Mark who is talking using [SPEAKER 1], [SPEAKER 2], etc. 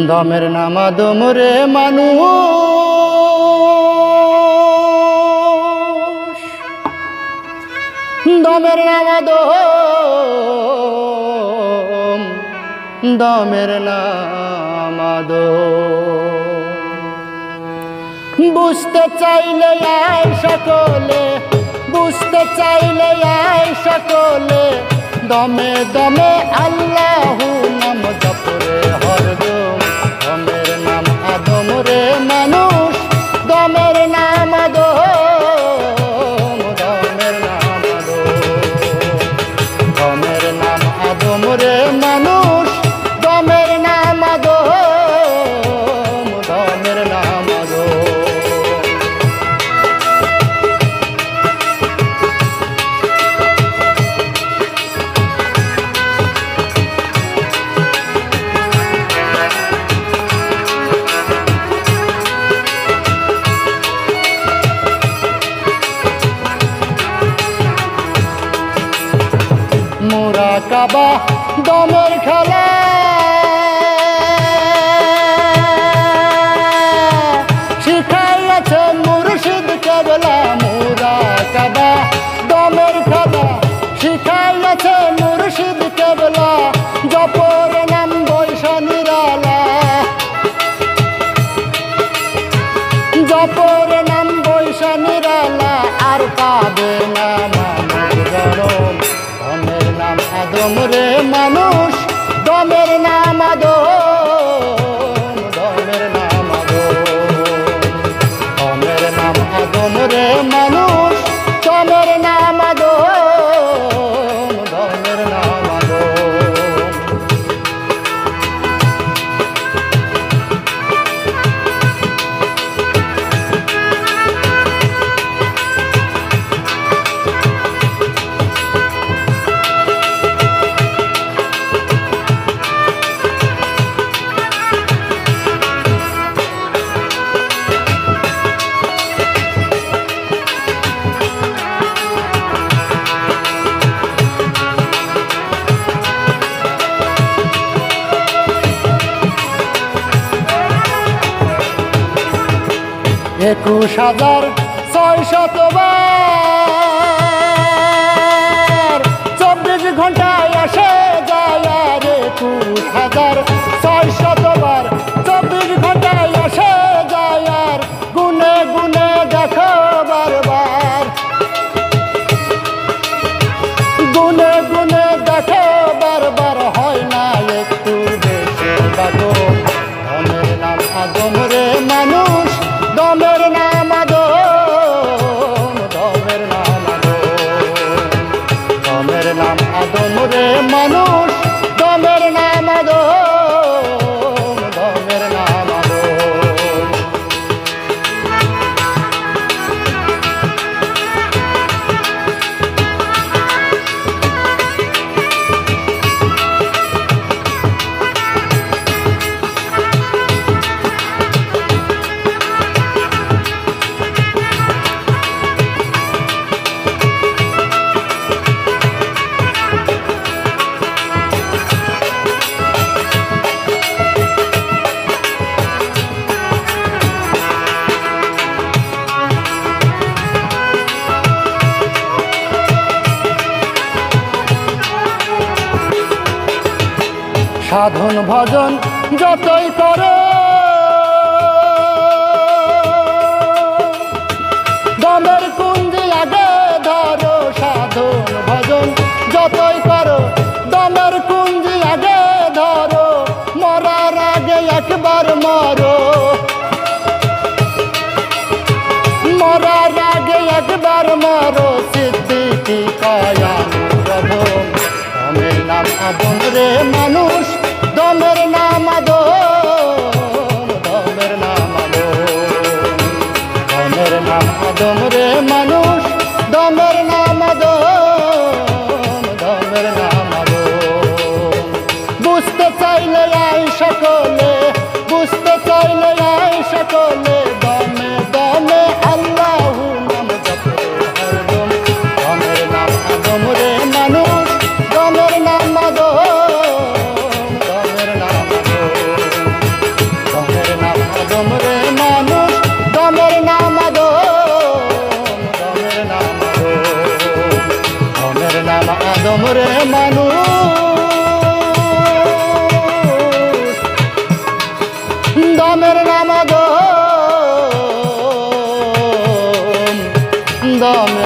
[SPEAKER 1] দমের নাম আদম রে মানুষ, দমের নাম আদম, দমের নাম আদম। বুঝতে চাইলে আয় সকলে, বুঝতে চাইলে আয় সকলে, দমে দমে আল্লাহু নাম জপরে হরদম। দমের নাম আদম রে মানুষ, দমের নাম আদম, দমের নাম আদম। দমের নাম আদম রে মানুষ, দমের নাম আদম, দমের নাম আদম। মুরাকাবা দমের খেলা, শিখাইয়াছে মুর্শিদ কেবলা। মুরাকাবা দমের খেলা, শিখাইয়াছে মুর্শিদ কেবলা। জপর নাম বৈশা নিরালা, জপর নাম বৈশা নিরালা, আর পাবে না মানব জনম। দমের নাম আদম রে মানুষ, দমের নাম আদম, দমের নাম আদম। দমের নাম আদম রে মানুষ, দমের নাম আদম, দমের নাম আদম। একুশ হাজার ৬০০বার ২৪ ঘন্টায় আসে যায়। আর ২১,৬০০বার ২৪ ঘন্টায় আসে যায়। আর গুনে গুনে দেখো বারবার, গুনে গুনে দেখো বারবার, হয় না একটু বেশি বাগম। দমের নাম আদম রে মানুষ, দমের নাম আদম, দমের নাম আদম। দমের নাম আদম রে মানুষ, দমের নাম আদম, দমের নাম আদম। সাধন ভজন যতই করো, দমের কুঞ্জি আগে ধরো। সাধন ভজন যতই করো, দমের কুঞ্জি আগে ধরো। মরার আগে একবার মরো, মরার আগে একবার মরো। সিদ্দিকি কায়ানুরধম। দমের নাম আদম রে মানুষ, দমের নাম আদম, দমের নাম আদম। দমের নাম আদম রে মানুষ, দমের নাম আদম, দমের নাম আদম। বুঝতে চাইলে আয় সকলে, বুঝতে চাইলে আয় সকলে, দমে দমে আল্লাহু নাম জপরে হরদম। দমের নাম আদম রে মানুষ, দমের নাম আদম, দমের নাম আদম। নাম আদম রে মানুষ, দমের নাম আদম, দমের